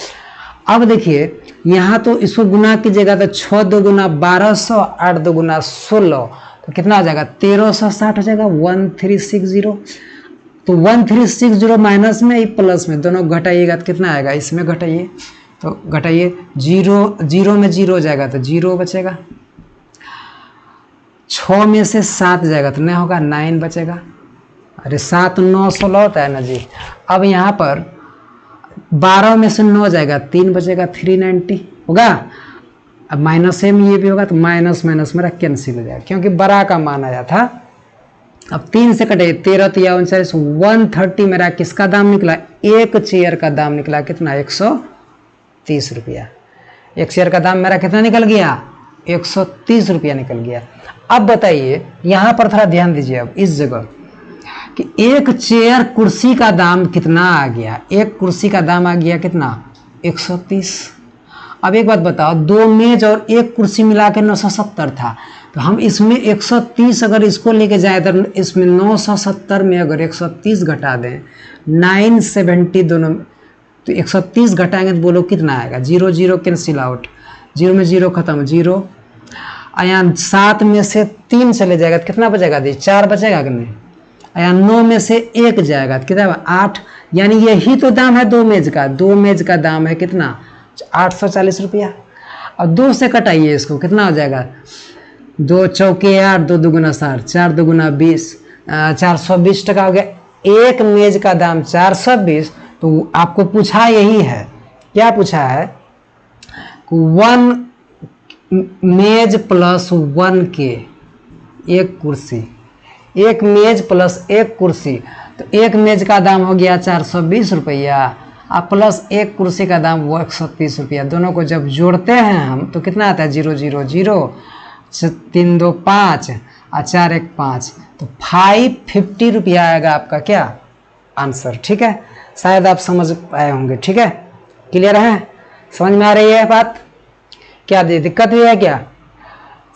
S1: अब देखिए यहाँ तो इसको गुना कीजिएगा तो 6 2 1200, 8 2 16, तो कितना आ जाएगा, 1360 हो जाएगा, 1360। तो 1360 माइनस में प्लस में दोनों घटाइएगा तो कितना आएगा, इसमें घटाइए तो घटाइए, 0 में 0 हो जाएगा तो 0 बचेगा, 6 में से 7 जाएगा तो नहीं होगा, 9 बचेगा। अरे 7 9 16 होता है ना जी। अब यहाँ पर 12 में से 9 जाएगा, 3 बचेगा, 390 होगा। अब माइनस में ये भी होगा तो माइनस मेरा कैंसिल हो जाएगा, क्योंकि बड़ा का मान आया था अब 3 से कटे 13 तिया 39, 130 मेरा किसका दाम निकला? एक चेयर का दाम निकला कितना? 130 रुपया। एक चेयर का दाम मेरा कितना निकल गया? 130 रुपया निकल गया। अब बताइए यहाँ पर थोड़ा ध्यान दीजिए अब इस जगह कि एक चेयर कुर्सी का दाम कितना आ गया? एक कुर्सी का दाम आ गया कितना? 130। अब एक बात बताओ, 2 मेज और एक कुर्सी मिला के 970 था, तो हम इसमें 130 अगर इसको लेके जाए तो इसमें 970 में अगर 130 घटा दें 970 दोनों, तो 130 घटाएंगे तो बोलो कितना आएगा? 0 0 कैंसिल आउट, 0 में 0 खत्म, 0। यहाँ 7 में से 3 चले जाएगा तो कितना बचेगा? 4 बचेगा कि नहीं? यहाँ 9 में से 1 जाएगा तो कितना? 8। यानी यही तो दाम है 2 मेज का। 2 मेज का दाम है कितना? 840 रुपया। और 2 से कटाइए इसको, कितना हो जाएगा? 2 चौके 8, 2 दुगुना 4, 4 दुगुना 20, 420 टका हो गया। एक मेज का दाम 420। तो आपको पूछा यही है, क्या पूछा है? 1 मेज प्लस 1 के एक कुर्सी, एक मेज प्लस एक कुर्सी, तो एक मेज का दाम हो गया 420 रुपया और प्लस एक कुर्सी का दाम वो 130 रुपया। दोनों को जब जोड़ते हैं हम तो कितना आता है? 0 0 0, 3 2 5 और 4 1 5, तो 550 रुपया आएगा आपका क्या? आंसर। ठीक है, शायद आप समझ पाए होंगे। ठीक है, क्लियर है? समझ में आ रही है बात? क्या दिक्कत भी है क्या?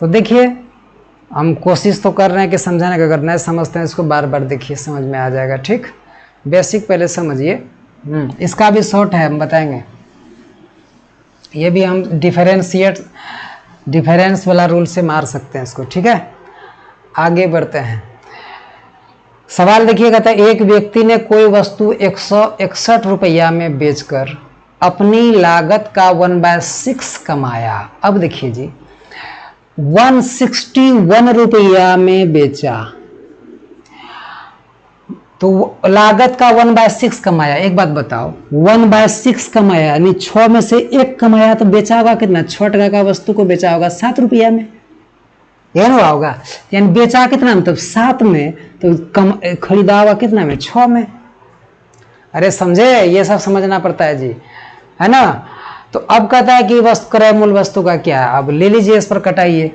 S1: तो देखिए हम कोशिश तो कर रहे हैं कि समझाने का, अगर नहीं समझते हैं इसको बार बार देखिए, समझ में आ जाएगा। ठीक, बेसिक पहले समझिए। इसका भी शॉर्ट है, हम बताएंगे। ये भी हम डिफरेंस वाला रूल से मार सकते हैं इसको। ठीक है, आगे बढ़ते हैं। सवाल देखिए, कहता है एक व्यक्ति ने कोई वस्तु 161 रुपया में बेचकर अपनी लागत का 1/6 कमाया। अब देखिए जी, 161 रुपया में बेचा तो लागत का 1/6 कमाया। एक बात बताओ, 1/6 कमाया यानी 6 में से 1 कमाया, तो बेचा होगा कितना? 6 टका का वस्तु को बेचा होगा 7 रुपया में, यह ना होगा? यानी बेचा कितना? मतलब 7 में, तो खरीदा होगा कितना में? 6 में। अरे समझे, ये सब समझना पड़ता है जी, है ना? तो अब कहता है कि क्रय मूल वस्तु का क्या है? अब ले लीजिए, इस पर कटाइए।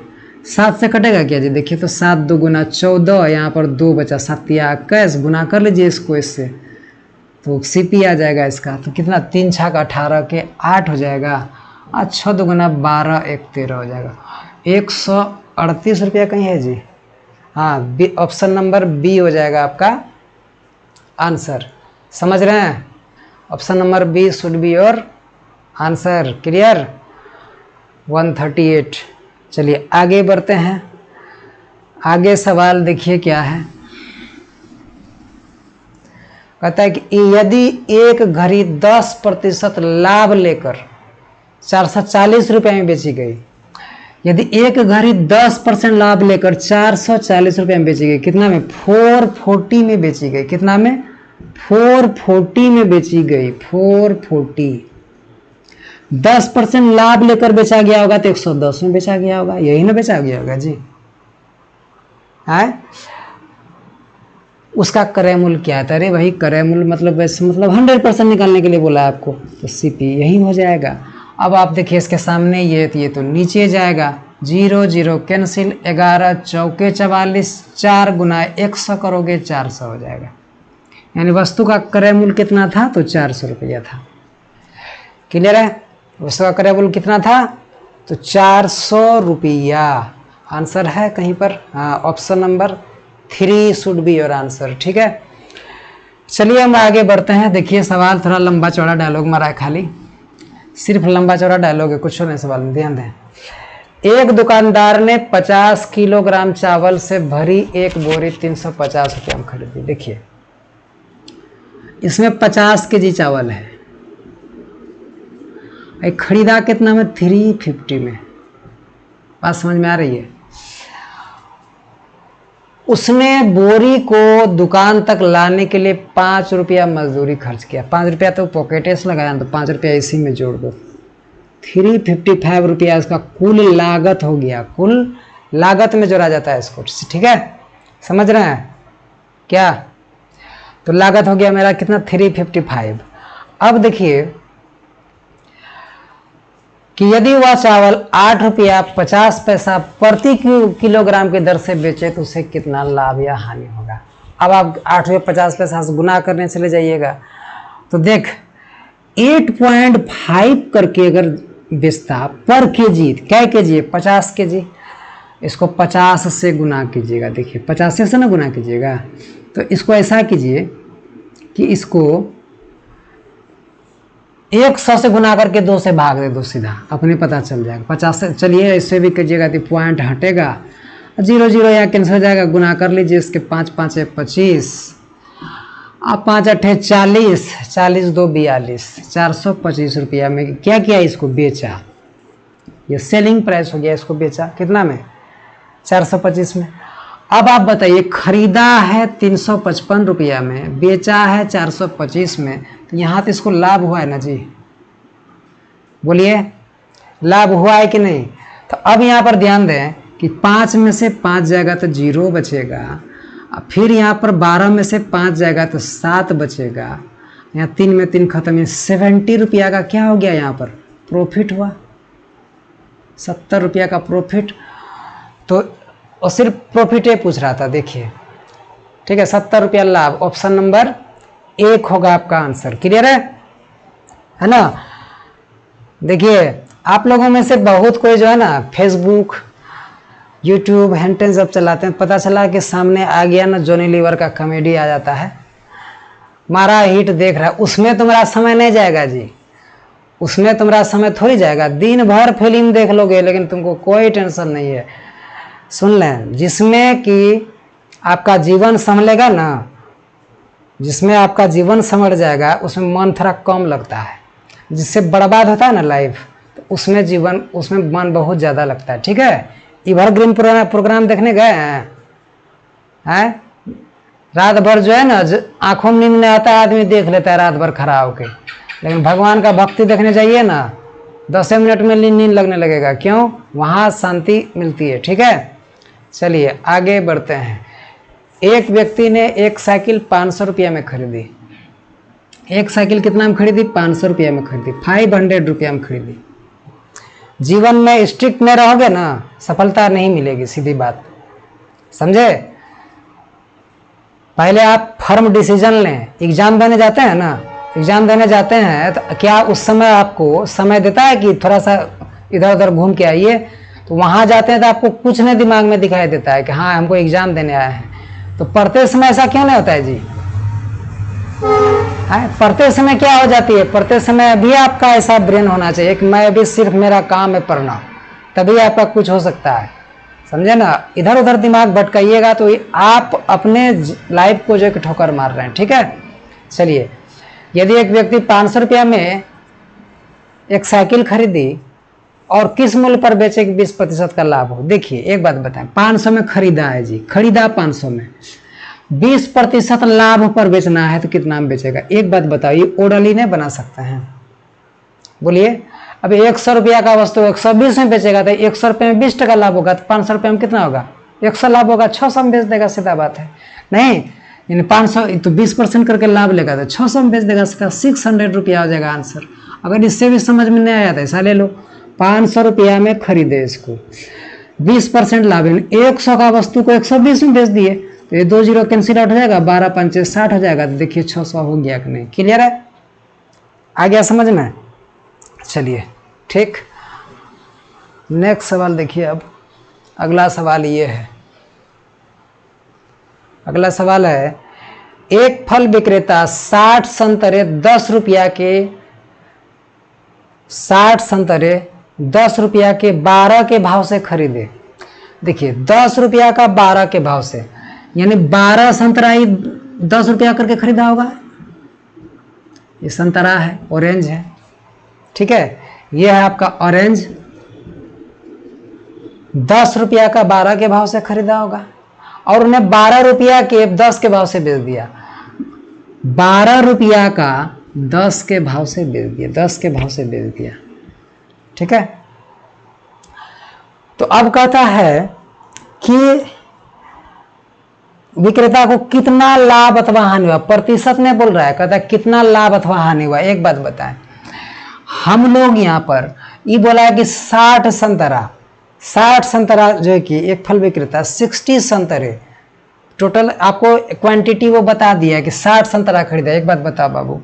S1: 7 से कटेगा क्या जी? देखिए तो 7 2 गुना 14, यहाँ पर 2 बचा, 7 या 21, गुना कर लीजिए इसको इससे, तो सीपी आ जाएगा इसका। तो कितना? 3 छाक 18 के 8 हो जाएगा, और 6 2 गुना 12 1 13 हो जाएगा। 138 रुपया कहीं है जी? हाँ, ऑप्शन नंबर बी हो जाएगा आपका आंसर। समझ रहे हैं? Option number B should be your answer. Clear? 138। चलिए आगे बढ़ते हैं। आगे सवाल देखिए क्या है। कहता है कि यदि एक घड़ी 10% लाभ लेकर 440 रुपये में बेची गई, यदि एक घड़ी 10% लाभ लेकर 440 रुपये में बेची गई, कितना में? 440 में बेची गई। कितना में? 440 में बेची गई। 440। 10% लाभ लेकर बेचा गया होगा तो 110 में बेचा गया होगा, यही ना बेचा गया होगा जी? है उसका क्रय मूल्य क्या है? अरे भाई क्रय मूल्य मतलब वैसे मतलब 100% निकालने के लिए बोला है आपको, तो सीपी यही हो जाएगा। अब आप देखिए इसके सामने ये तो नीचे जाएगा, 0 0 कैंसिल, 11 चौके 44, 4 गुना 100 करोगे 400 हो जाएगा। यानी वस्तु का क्रय मूल्य कितना था? तो 400 रुपया था। क्लियर है? वस्तु का क्रय मूल्य कितना था? तो 400 रुपया। आंसर है कहीं पर? हाँ, option number 3 should be your answer. ठीक है, चलिए हम आगे बढ़ते हैं। देखिए सवाल थोड़ा लंबा चौड़ा डायलॉग मारा है, खाली सिर्फ लंबा चौड़ा डायलॉग है, कुछ नहीं सवाल में, ध्यान दें। एक दुकानदार ने 50 किलोग्राम चावल से भरी एक बोरी 350 रुपया में खरीदी। देखिए इसमें 50 केजी चावल है, खरीदा कितना में? 350 में। बात समझ में आ रही है? उसने बोरी को दुकान तक लाने के लिए 5 रुपया मजदूरी खर्च किया। 5 रुपया तो पॉकेटे से लगाया, तो 5 रुपया इसी में जोड़ दो। 355 रुपया इसका कुल लागत हो गया। कुल लागत में जोड़ा जाता है इसको। ठीक है, समझ रहे हैं? क्या? तो लागत हो गया मेरा कितना 355। अब देखिए कि यदि वह चावल 8 रुपया 50 पैसा प्रति किलोग्राम की दर से बेचे तो उसे कितना लाभ या हानि होगा। अब आप 8 रुपये 50 पैसा से गुना करने चले जाइएगा तो देख 8.5 करके अगर बेचता पर केजी, क्या केजी है? 50 केजी। इसको 50 से गुना कीजिएगा। देखिए 50 से ना गुना कीजिएगा तो इसको ऐसा कीजिए कि इसको 100 से गुना करके 2 से भाग दे दो, सीधा अपने पता चल जाएगा। 50 से चलिए इससे भी कीजिएगा तो पॉइंट हटेगा, 0 0 यहाँ कैंसिल हो जाएगा। गुना कर लीजिए इसके 5 5 25, अब 5 8 40, 40 2 42, 425 रुपया में क्या किया? इसको बेचा। ये सेलिंग प्राइस हो गया। इसको बेचा कितना में? 425 में। अब आप बताइए खरीदा है 355 रुपया में, बेचा है 425 में, तो यहाँ तो इसको लाभ हुआ है ना जी? बोलिए लाभ हुआ है कि नहीं? तो अब यहाँ पर ध्यान दें कि 5 में से 5 जाएगा तो 0 बचेगा, फिर यहाँ पर 12 में से 5 जाएगा तो 7 बचेगा, यहाँ 3 में 3 खत्म है। 70 रुपया का क्या हो गया? यहाँ पर प्रॉफिट हुआ, 70 रुपया का प्रॉफिट। तो और सिर्फ प्रॉफिट ही पूछ रहा था, देखिए ठीक है। 70 रुपया लाभ, ऑप्शन नंबर 1 होगा आपका आंसर। क्लियर है ना? देखिए आप लोगों में से बहुत कोई जो है ना फेसबुक यूट्यूब हैंटेन सब चलाते हैं, पता चला कि सामने आ गया ना जॉनी लीवर का कॉमेडी आ जाता है, मारा हिट देख रहा है, उसमें तुम्हारा समय नहीं जाएगा जी, उसमें तुम्हारा समय थोड़ी जाएगा। दिन भर फिल्म देख लोगे लेकिन तुमको कोई टेंशन नहीं है। सुन लें, जिसमें कि आपका जीवन संभलेगा ना, जिसमें आपका जीवन संभल जाएगा उसमें मन थोड़ा कम लगता है। जिससे बर्बाद होता है ना लाइफ, तो उसमें जीवन, उसमें मन बहुत ज़्यादा लगता है। ठीक है, एवरग्रीन प्रोग्राम देखने गए हैं? रात भर जो है ना आंखों में नींद नहीं आता है, आदमी देख लेता है रात भर खड़ा होके, लेकिन भगवान का भक्ति देखने जाइए ना 10 मिनट में नींद लगने लगेगा। क्यों? वहाँ शांति मिलती है। ठीक है, चलिए आगे बढ़ते हैं। एक व्यक्ति ने एक साइकिल 500 रुपया में खरीदी। एक साइकिल कितना में खरीदी? 500 रुपया में खरीदी, 500 रुपया में खरीदी। जीवन में स्ट्रिक्ट में रहोगे ना, सफलता नहीं मिलेगी, सीधी बात, समझे? पहले आप फर्म डिसीजन लें। एग्जाम देने जाते हैं ना, एग्जाम देने जाते हैं तो क्या उस समय आपको समय देता है कि थोड़ा सा इधर उधर घूम के आइए? तो वहाँ जाते हैं तो आपको कुछ नहीं दिमाग में दिखाई देता है कि हाँ हमको एग्जाम देने आए हैं। तो पढ़ते समय ऐसा क्यों नहीं होता है जी? पढ़ते समय क्या हो जाती है? पढ़ते समय भी आपका ऐसा ब्रेन होना चाहिए कि मैं भी सिर्फ मेरा काम है पढ़ना, तभी आपका कुछ हो सकता है, समझे ना? इधर उधर दिमाग भटकाइएगा तो आप अपने लाइफ को जो ठोकर मार रहे हैं। ठीक है, चलिए, यदि एक व्यक्ति 500 रुपया में एक साइकिल खरीदी और किस मूल्य पर बेचे कि 20% का लाभ हो। देखिए एक बात बताएं, 500 में खरीदा है जी, खरीदा 500 में, 20% लाभ पर बेचना है तो कितना में बेचेगा? एक बात बताइए, ओडली नहीं बना सकते हैं? बोलिए, अब 100 रुपया का वस्तु 120 में बेचेगा तो 100 रुपये में 20% लाभ होगा, तो 500 रुपये में कितना होगा? 100 लाभ होगा, 600 में बेच देगा, सीधा बात है। नहीं, इन 500 तो 20% करके लाभ लेगा तो 600 में बेच देगा, इसका 600 रुपया हो जाएगा आंसर। अगर इससे भी समझ में नहीं आया तो ऐसा ले लो, 500 रुपया में खरीदे इसको, 20% लाभ, 100 का वस्तु को 120 में बेच दिए तो ये 2 0 कैंसिल आउट हो जाएगा, 12 5 60 हो जाएगा। तो देखिए 600 हो गया कि नहीं? क्लियर है? आ गया समझ में? चलिए ठीक, नेक्स्ट सवाल देखिए। अब अगला सवाल ये है, अगला सवाल है, एक फल विक्रेता 60 संतरे 10 रुपया के, 60 संतरे 10 रुपया के 12 के भाव से खरीदे। देखिए 10 रुपया का 12 के भाव से, यानी 12 संतरा ही 10 रुपया करके खरीदा होगा। ये संतरा है, ऑरेंज है, ठीक है, ये है आपका ऑरेंज, 10 रुपया का 12 के भाव से खरीदा होगा और उन्हें 12 रुपया के 10 के भाव से बेच दिया। 12 रुपया का 10 के भाव से बेच दिया, 10 के भाव से बेच दिया। ठीक है, तो अब कहता है कि विक्रेता को कितना लाभ अथवा हानि हुआ, प्रतिशत में बोल रहा है, कहता है कितना लाभ अथवा हानि हुआ। एक बात बताएं, हम लोग यहाँ पर ये बोला है कि 60 संतरा, 60 संतरा जो है कि एक फल विक्रेता 60 संतरे, टोटल आपको क्वांटिटी वो बता दिया कि 60 संतरा खरीदा। एक बात बताओ बाबू,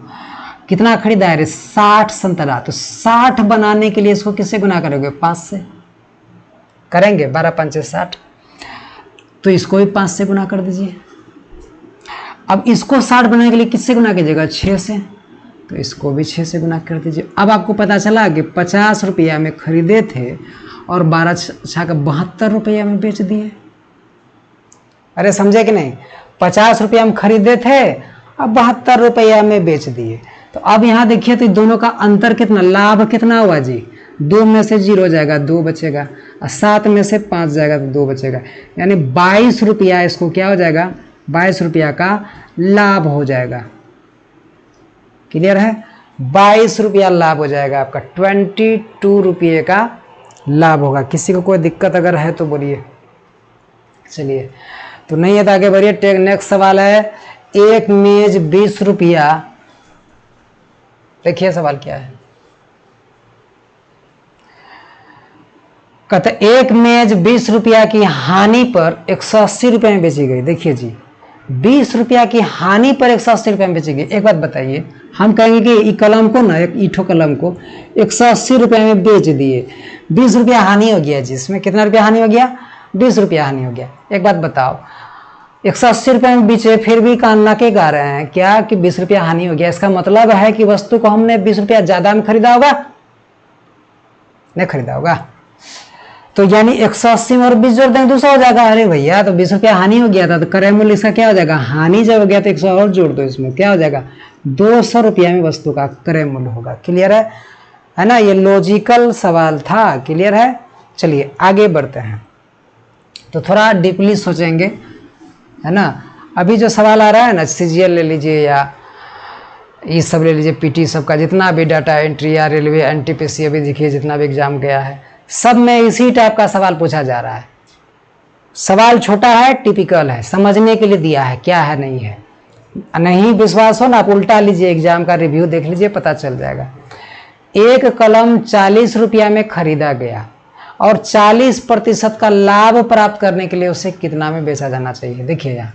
S1: कितना खरीदा है रे? 60 संतरा। तो 60 बनाने के लिए इसको किससे गुना करोगे? 5 से करेंगे, 12 5 60, तो इसको भी 5 से गुना कर दीजिए। अब इसको 60 बनाने के लिए किससे गुना कीजिएगा? 6 से, तो इसको भी 6 से गुना कर दीजिए। अब आपको पता चला कि 50 रुपया में खरीदे थे और 12 छः का 72 रुपया में बेच दिए। अरे समझे कि नहीं? 50 रुपया में खरीदे थे अब 72 रुपया में बेच दिए। तो अब यहाँ देखिए तो दोनों का अंतर कितना, लाभ कितना हुआ जी? 2 में से 0 जाएगा, 2 बचेगा, और 7 में से 5 जाएगा तो 2 बचेगा, यानी 22 रुपया इसको क्या हो जाएगा? 22 रुपया का लाभ हो जाएगा। क्लियर है? 22 रुपया लाभ हो जाएगा आपका, 22 रुपये का लाभ होगा। किसी को कोई दिक्कत अगर है तो बोलिए। चलिए, तो नहीं है तो आगे बढ़िए। नेक्स्ट सवाल है, एक मेज 20 रुपया। देखिए सवाल क्या है, कहते एक मेज 20 रुपया की हानि पर 180 रुपये में बेची गई। देखिए जी, 20 रुपया की हानि पर 180 रुपये में बेची गई। एक बात बताइए, हम कहेंगे कि ई कलम को ना, एक ईठो कलम को 180 रुपये में बेच दिए, 20 रुपया हानि हो गया जी। इसमें कितना रुपया हानि हो गया? 20 रुपया हानि हो गया। एक बात बताओ, 180 रुपये में बेचे फिर भी कान्ना के गा रहे हैं क्या कि 20 रुपया हानि हो गया? इसका मतलब है कि वस्तु को हमने 20 रुपया ज्यादा में खरीदा होगा, नहीं खरीदा होगा। तो यानी 180 में और 20 जोड़ देंगे 200 हो जाएगा। अरे भैया, तो 20 रुपया हानि हो गया था, तो क्रय मूल्य इसका क्या हो जाएगा? हानि जब हो गया तो 100 और जोड़ दो, इसमें क्या हो जाएगा? 200 रुपया में वस्तु का क्रय मूल्य होगा। क्लियर है ना? ये लॉजिकल सवाल था। क्लियर है? चलिए आगे बढ़ते हैं, तो थोड़ा डीपली सोचेंगे, है ना। अभी जो सवाल आ रहा है ना, CGL ले लीजिए या ये सब ले लीजिए, PT सब का जितना भी डाटा एंट्री या रेलवे NTPC अभी देखिए जितना भी एग्जाम गया है, सब में इसी टाइप का सवाल पूछा जा रहा है। सवाल छोटा है, टिपिकल है, समझने के लिए दिया है, क्या है नहीं है। नहीं विश्वास हो ना, आप उल्टा लीजिए, एग्जाम का रिव्यू देख लीजिए, पता चल जाएगा। एक कलम 40 रुपया में खरीदा गया और 40% का लाभ प्राप्त करने के लिए उसे कितना में बेचा जाना चाहिए? देखिए यहाँ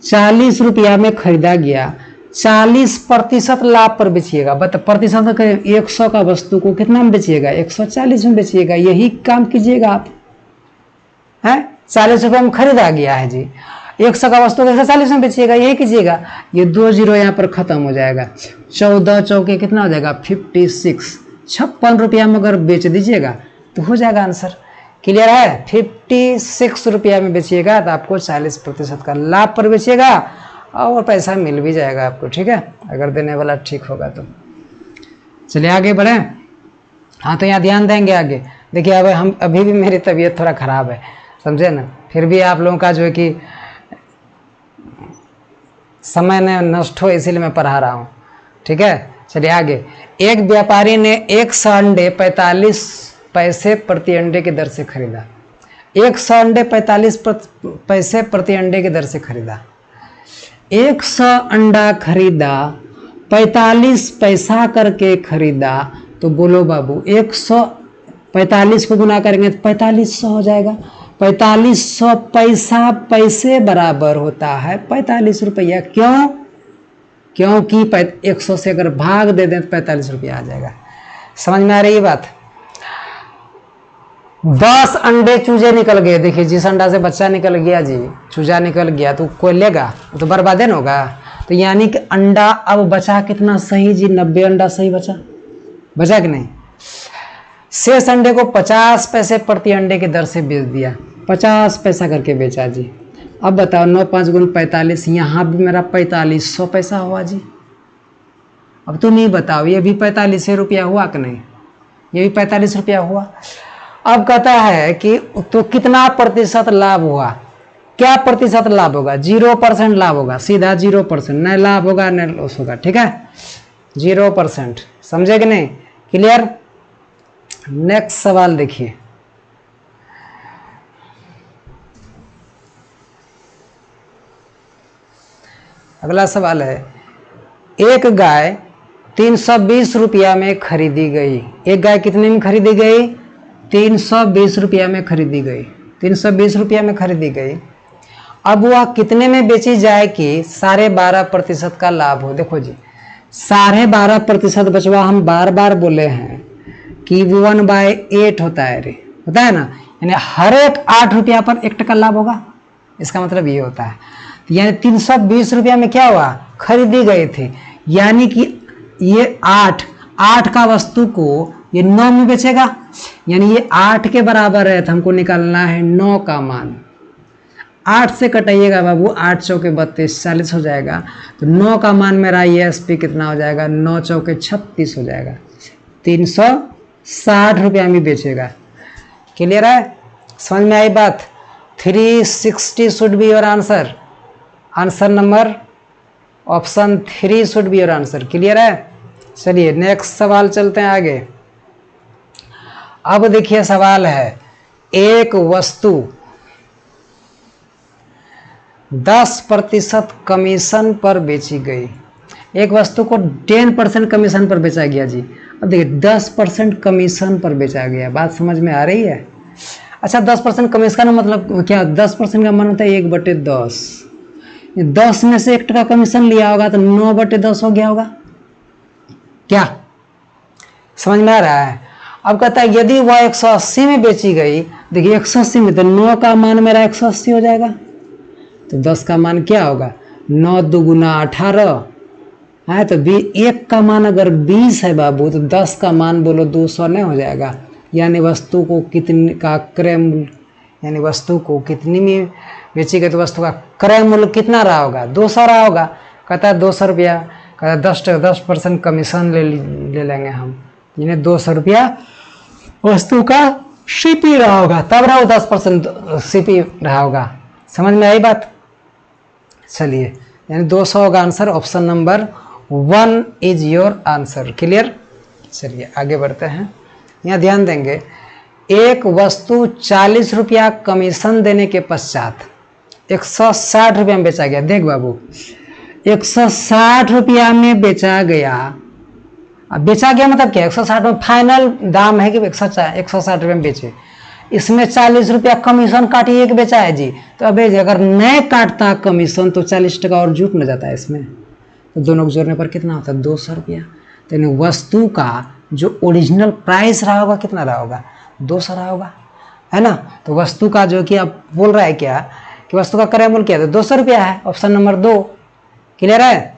S1: 40 रुपया में खरीदा गया, 40% लाभ पर बेचिएगा। प्रतिशत में करें, 100 का वस्तु को कितना में बेचिएगा? 140 में बेचिएगा। यही काम कीजिएगा आप, है। 40 रुपये में खरीदा गया है जी, 100 का वस्तु को 140 में बेचिएगा, यही कीजिएगा। ये 2 जीरो यहाँ पर खत्म हो जाएगा, 14 चौके कितना हो जाएगा? 56। 56 रुपया में अगर बेच दीजिएगा तो हो जाएगा आंसर। क्लियर है? 56 रुपया में बेचिएगा तो आपको 40% का लाभ पर बेचिएगा और पैसा मिल भी जाएगा आपको। ठीक है, अगर देने वाला ठीक होगा तो। चलिए आगे बढ़े। हाँ, तो यहाँ ध्यान देंगे आगे। देखिए अब हम अभी भी मेरी तबीयत थोड़ा ख़राब है, समझे ना, फिर भी आप लोगों का जो है कि समय न नष्ट हो इसीलिए मैं पढ़ा रहा हूँ। ठीक है, चलिए आगे। एक व्यापारी ने 100 अंडे 45 पैसे प्रति अंडे की दर से खरीदा। 100 अंडे 45 पैसे प्रति अंडे की दर से खरीदा। 100 अंडा खरीदा, 45 पैसा करके खरीदा, तो बोलो बाबू 145 को गुना करेंगे तो 4500 हो जाएगा। 4500 पैसा पैसे बराबर होता है 45 रुपया। क्यों? क्योंकि 100 से अगर भाग दे दें तो 45 रुपया आ जाएगा। समझ में आ रही है बात? 10 अंडे चूजे निकल गए। देखिए, जिस अंडा से बच्चा निकल गया जी, चूजा निकल गया, तो कोई लेगा? तो बर्बाद न होगा। तो यानी कि अंडा अब बचा कितना सही जी? 90 अंडा सही बचा कि नहीं? शेष अंडे को 50 पैसे प्रति अंडे की दर से बेच दिया, 50 पैसा करके बेचा जी। अब बताओ 9 5 गुण 45, यहाँ भी मेरा 4500 पैसा हुआ जी। अब तो नहीं बताओ, ये भी 45 रुपया हुआ कि नहीं? ये भी 45 रुपया हुआ। अब कहता है कि तो कितना प्रतिशत लाभ हुआ? क्या प्रतिशत लाभ होगा? 0% लाभ होगा, सीधा 0%, न लाभ होगा न लॉस होगा। ठीक है, 0%। समझे कि नहीं? क्लियर? नेक्स्ट सवाल देखिए। अगला सवाल है, एक गाय 320 रुपया में खरीदी गई। एक गाय कितने में खरीदी गई? 320 रुपया में खरीदी गई। 320 रुपया में खरीदी गई। अब वह कितने में बेची जाए कि 12.5% का लाभ हो? देखो जी, 12.5% बचवा हम बार बार बोले हैं कि 1/8 होता है रे, होता है ना, यानी हर एक 8 रुपया पर 1 टका लाभ होगा। इसका मतलब ये होता है, यानी 320 रुपया में क्या हुआ? खरीदी गई थी, यानी कि ये 8 का वस्तु को ये 9 में बेचेगा, यानी ये 8 के बराबर है, तो हमको निकालना है 9 का मान। 8 से कटाइएगा बाबू, 8 चौके 32, 40 हो जाएगा। तो 9 का मान मेरा ये SP कितना हो जाएगा? 9 चौके 36 हो जाएगा। 360 रुपया में बेचेगा। क्लियर है? समझ में आई बात? 360 should be your answer. Answer number option 3 should be your answer. Clear है? चलिए नेक्स्ट सवाल चलते हैं आगे। अब देखिए सवाल है, एक वस्तु 10% कमीशन पर बेची गई। एक वस्तु को 10% कमीशन पर बेचा गया जी। अब देखिए 10% कमीशन पर बेचा गया, बात समझ में आ रही है? अच्छा 10% कमीशन का मतलब क्या? 10% का मान होता है 1/10। 10 में से 1 टका कमीशन लिया होगा तो 9/10 हो गया होगा। क्या समझ में आ रहा है? अब कहता है यदि वह 180 में बेची गई, देखिए 180 में, तो 9 का मान मेरा 180 हो जाएगा, तो 10 का मान क्या होगा? 9 दूगुना 18 है, तो 1 का मान अगर 20 है बाबू, तो 10 का मान बोलो 200 नहीं हो जाएगा। यानी वस्तु को कितने का क्रय मूल्य, यानी वस्तु को कितनी में बेची गई, तो वस्तु का क्रय मूल्य कितना रहा होगा? 200 रहा होगा। कहता है 200 रुपया, कहता है 10% कमीशन ले लेंगे हम, यानी 200 रुपया वस्तु का CP रहा होगा, तब रहा 10% CP रहा होगा। समझ में आई बात? चलिए, यानी 200 होगा answer. Option number 1 is your answer. Clear? चलिए आगे बढ़ते हैं। यहाँ ध्यान देंगे, एक वस्तु 40 रुपया कमीशन देने के पश्चात 160 रुपया में बेचा गया। देख बाबू, 160 रुपया में बेचा गया। अब बेचा गया मतलब क्या? 160 में फाइनल दाम है कि 160 रुपये में बेचे। इसमें 40 रुपया कमीशन काटिए कि बेचा है जी। तो अब अगर नहीं काटता कमीशन तो 40 टका और जुट न जाता है इसमें, तो दोनों को जोड़ने पर कितना होता है? 200 रुपया। तो यानी वस्तु का जो ओरिजिनल प्राइस रहा होगा कितना रहा होगा? 200 रहा होगा, है ना। तो वस्तु का जो कि आप बोल रहा है क्या कि वस्तु का क्रय मूल्य क्या है? 200 रुपया है। Option number 2। क्लियर है?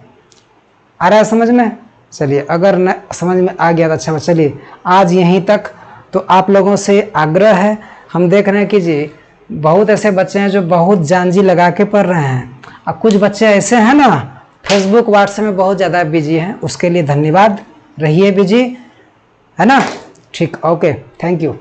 S1: आ रहा है समझ में? चलिए, अगर न समझ में आ गया तो अच्छा। चलिए आज यहीं तक। तो आप लोगों से आग्रह है, हम देख रहे हैं कि जी बहुत ऐसे बच्चे हैं जो बहुत जानजी लगा के पढ़ रहे हैं, और कुछ बच्चे ऐसे हैं ना फेसबुक व्हाट्सएप में बहुत ज़्यादा बिजी हैं। उसके लिए धन्यवाद, रहिए बिजी, है ना। ठीक, ओके, थैंक यू।